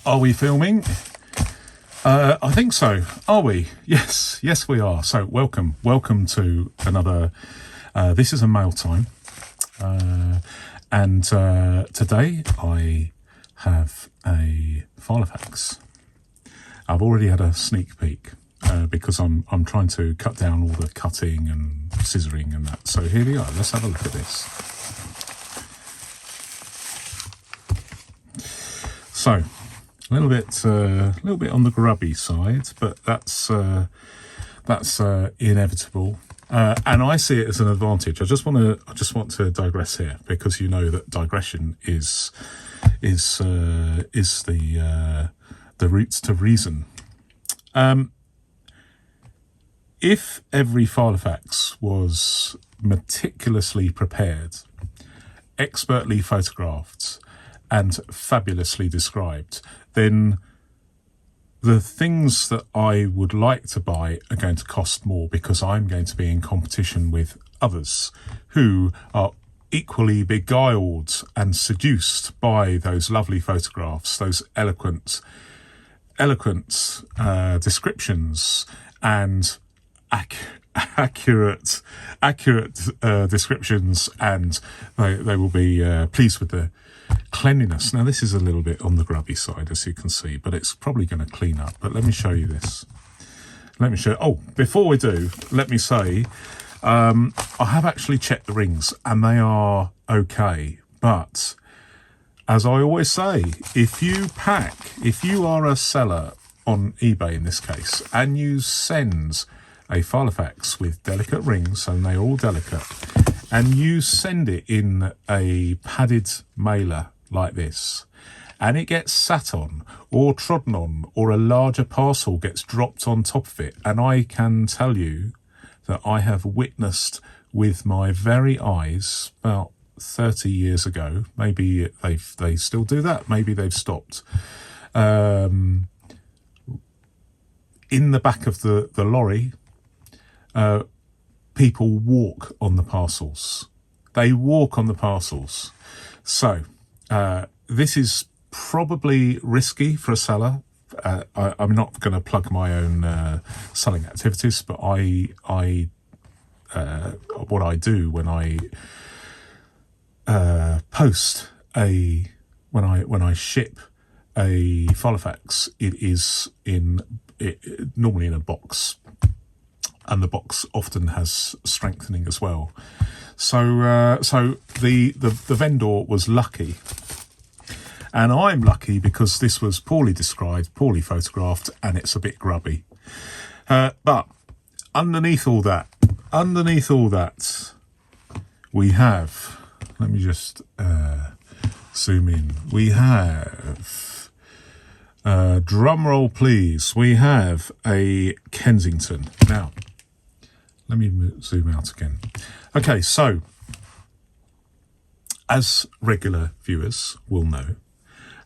Are we filming? I think so. Are we? Yes, we are. So welcome to another, this is a mail time. And today I have a Filofax. I've already had a sneak peek because I'm trying to cut down all the cutting and scissoring and that. So here we are. Let's have a look at this. So a little bit on the grubby side, but that's inevitable. And I see it as an advantage. I just want to digress here because you know that digression is the roots to reason. If every Filofax was meticulously prepared, expertly photographed, and fabulously described, then the things that I would like to buy are going to cost more because I'm going to be in competition with others who are equally beguiled and seduced by those lovely photographs, those eloquent descriptions and accurate descriptions, and they will be pleased with the cleanliness. Now this is a little bit on the grubby side, as you can see, but it's probably going to clean up. But let me show you this. Before we do, let me say I have actually checked the rings and they are okay, but as I always say, if you are a seller on eBay in this case, and you send a Filofax with delicate rings, and they're all delicate, and you send it in a padded mailer like this, and it gets sat on or trodden on, or a larger parcel gets dropped on top of it, and I can tell you that I have witnessed with my very eyes about 30 years ago, maybe they still do that, maybe they've stopped, in the back of the lorry, people walk on the parcels. They walk on the parcels. So this is probably risky for a seller. I'm not going to plug my own selling activities, but I what I do when I when I ship a Filofax, it is normally in a box, and the box often has strengthening as well. So the vendor was lucky, and I'm lucky because this was poorly described, poorly photographed, and it's a bit grubby. But underneath all that, we have, let me just zoom in. We have, drum roll please, we have a Kensington. Now, let me zoom out again. Okay, so as regular viewers will know,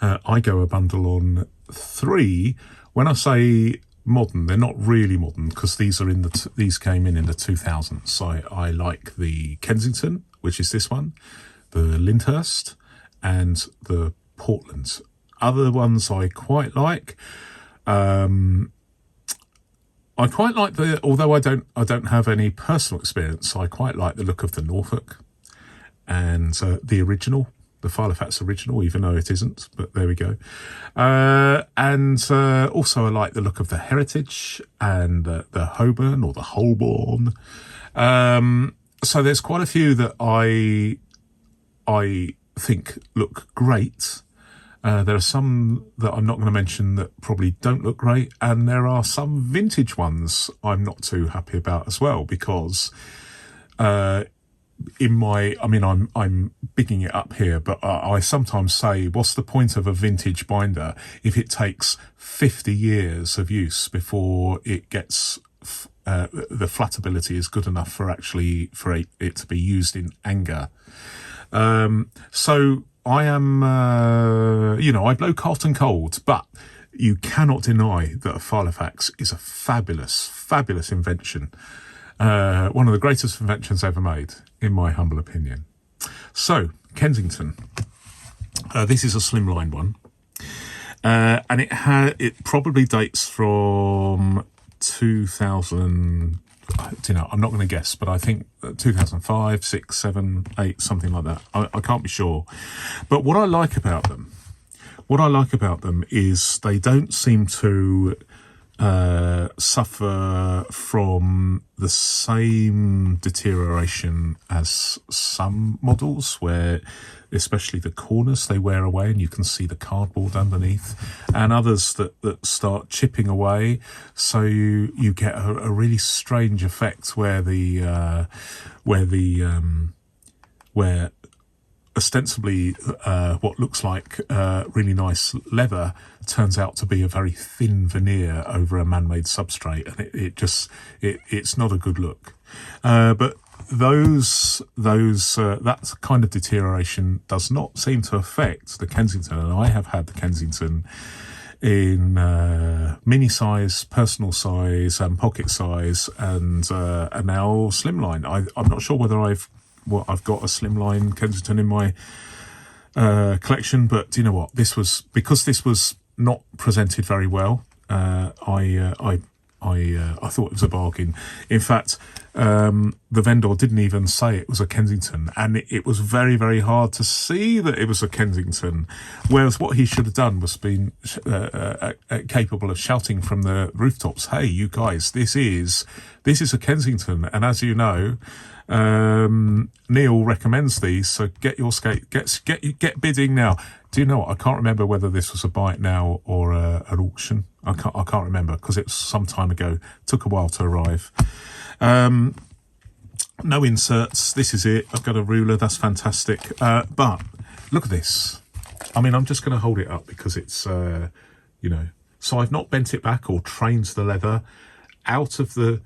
I go a bundle on 3. When I say modern, they're not really modern because these are these came in the 2000s. So I like the Kensington, which is this one, the Lyndhurst, and the Portland. Other ones I quite like. I quite like although I don't have any personal experience, I quite like the look of the Norfolk and the original, the Filofax original, even though it isn't, but there we go. And also I like the look of the Heritage and the Holborn or the Holborn. So there's quite a few that I think look great. There are some that I'm not going to mention that probably don't look great, and there are some vintage ones I'm not too happy about as well, because I'm bigging it up here, but I sometimes say, what's the point of a vintage binder if it takes 50 years of use before it gets the flatability is good enough for it to be used in anger. So I am, I blow hot and cold, but you cannot deny that a Filofax is a fabulous invention. One of the greatest inventions ever made, in my humble opinion. So, Kensington. This is a slimline one. and it probably dates from 2000. I'm not going to guess, but I think 2005, 6, 7, 8, something like that. I can't be sure. But what I like about them is they don't seem to suffer from the same deterioration as some models, where especially the corners they wear away and you can see the cardboard underneath, and others that start chipping away, so you get a really strange effect where ostensibly what looks like really nice leather turns out to be a very thin veneer over a man-made substrate, and it's not a good look. But that kind of deterioration does not seem to affect the Kensington, and I have had the Kensington in mini size, personal size, and pocket size, and now slimline. I'm not sure whether I've got a slimline Kensington in my collection, but do you know what? This was not presented very well. I thought it was a bargain. In fact, the vendor didn't even say it was a Kensington, and it was very, very hard to see that it was a Kensington. Whereas what he should have done was been capable of shouting from the rooftops, "Hey, you guys, this is a Kensington, and as you know, Neil recommends these, so get bidding now." Do you know what? I can't remember whether this was a buy it now or an auction. I can't remember because it was some time ago. Took a while to arrive. No inserts. This is it. I've got a ruler. That's fantastic. But look at this. I mean, I'm just going to hold it up because it's so I've not bent it back or trained the leather out of the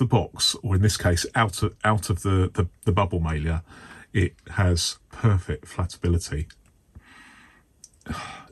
box, or in this case, out of the bubble mailer. It has perfect flatability.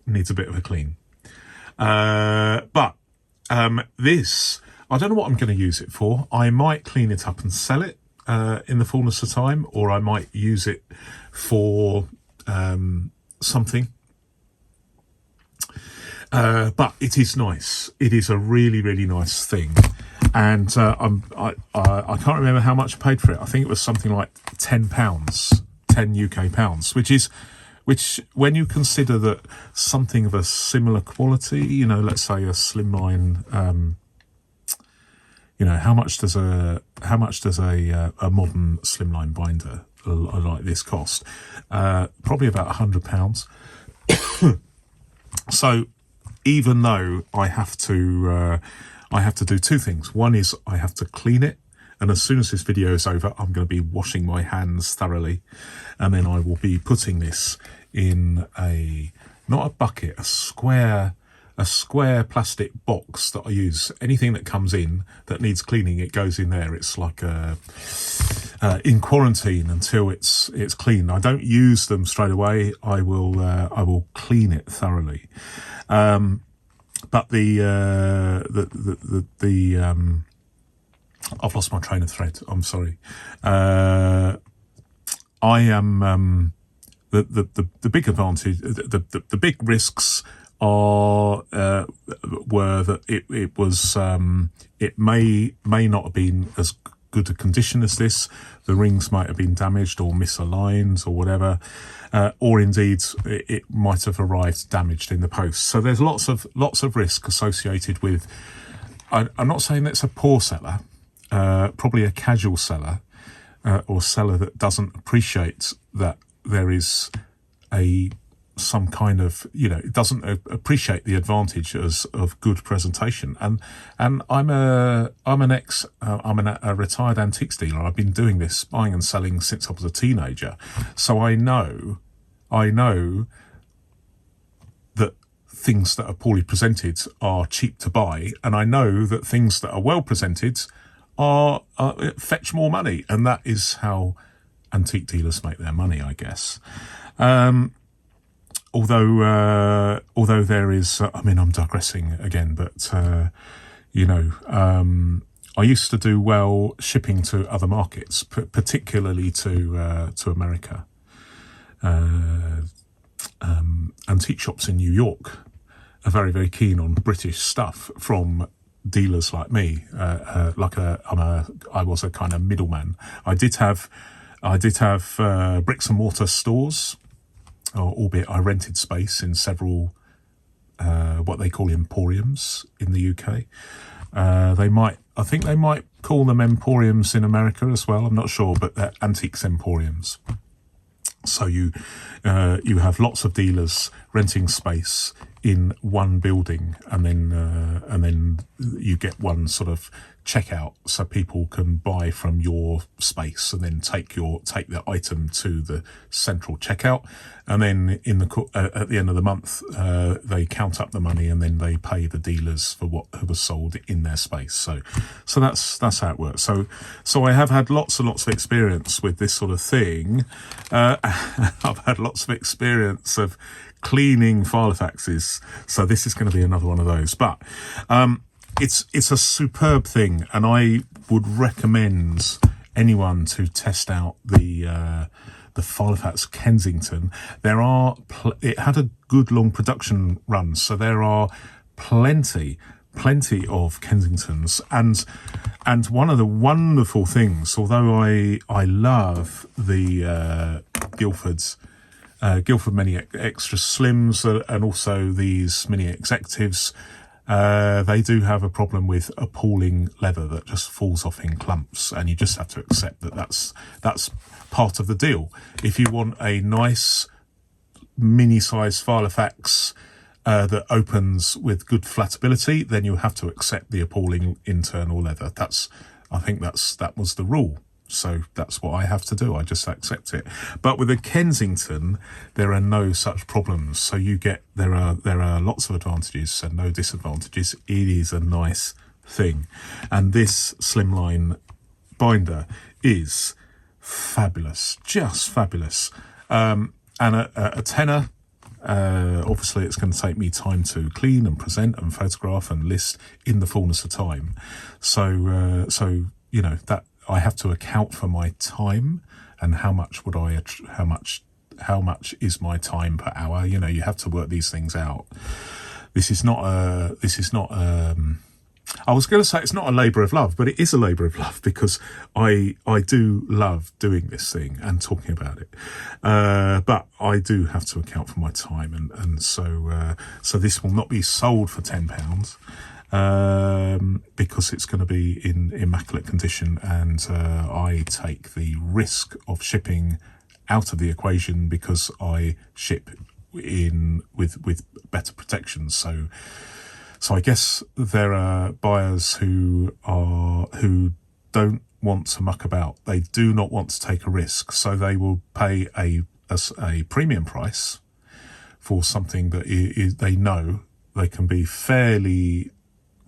Needs a bit of a clean. But this, I don't know what I'm going to use it for. I might clean it up and sell it in the fullness of time, or I might use it for something. But it is nice. It is a really, really nice thing. And I can't remember how much I paid for it. I think it was something like £10, 10 UK pounds, which when you consider that something of a similar quality, let's say a slimline, how much does a modern slimline binder like this cost? Probably about £100. So even though I have to do two things. One is I have to clean it, and as soon as this video is over, I'm going to be washing my hands thoroughly, and then I will be putting this in not a bucket, a square plastic box that I use. Anything that comes in that needs cleaning, it goes in there. It's like in quarantine until it's clean. I don't use them straight away. I will clean it thoroughly. But I've lost my train of thread. I'm sorry. I am the big advantage. The big risks were that it was it may not have been as good a condition as this. The rings might have been damaged or misaligned or whatever, or indeed it might have arrived damaged in the post. So there's lots of risk associated with. I'm not saying it's a poor seller, probably a casual seller, or seller that doesn't appreciate that there is some kind of, it doesn't appreciate the advantages of good presentation. And I'm a retired antiques dealer. I've been doing this, buying and selling, since I was a teenager. So I know that things that are poorly presented are cheap to buy, and I know that things that are well presented are fetch more money, and that is how antique dealers make their money, I guess. Although there is, I'm digressing again, but I used to do well shipping to other markets, particularly to America. Antique shops in New York are very, very keen on British stuff from dealers like me. I was a kind of middleman. I did have bricks and mortar stores, albeit I rented space in several what they call emporiums in the UK. I think they might call them emporiums in America as well. I'm not sure, but they're antiques emporiums. So you have lots of dealers renting space in one building, and then you get one sort of checkout, so people can buy from your space and then take the item to the central checkout, and then at the end of the month they count up the money and then they pay the dealers for what was sold in their space. So that's how it works. So I have had lots and lots of experience with this sort of thing. I've had lots of experience of cleaning Filofaxes, so this is going to be another one of those. But it's a superb thing, and I would recommend anyone to test out the Filofax Kensington. It had a good long production run, so there are plenty of Kensingtons, and one of the wonderful things, although I love the Guildford Mini Extra Slims and also these Mini Executives, they do have a problem with appalling leather that just falls off in clumps, and you just have to accept that that's part of the deal. If you want a nice mini-sized Filofax that opens with good flatability, then you have to accept the appalling internal leather. I think that was the rule. So that's what I have to do. I just accept it. But with a Kensington, there are no such problems. So there are lots of advantages and no disadvantages. It is a nice thing. And this slimline binder is fabulous, just fabulous. And a tenner, obviously it's going to take me time to clean and present and photograph and list in the fullness of time. So that I have to account for my time and how much is my time per hour. You have to work these things out. This is not I was going to say it's not a labour of love, but it is a labour of love, because I do love doing this thing and talking about it. But I do have to account for my time, and so this will not be sold for £10. Because it's going to be in immaculate condition, and I take the risk of shipping out of the equation because I ship in with better protection. So I guess there are buyers who don't want to muck about. They do not want to take a risk, so they will pay a premium price for something that they know they can be fairly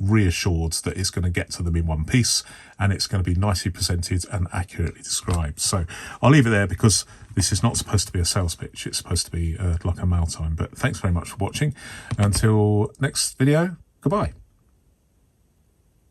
reassured that it's going to get to them in one piece, and it's going to be nicely presented and accurately described. So I'll leave it there, because this is not supposed to be a sales pitch. It's supposed to be like a mail time. But thanks very much for watching. Until next video, goodbye.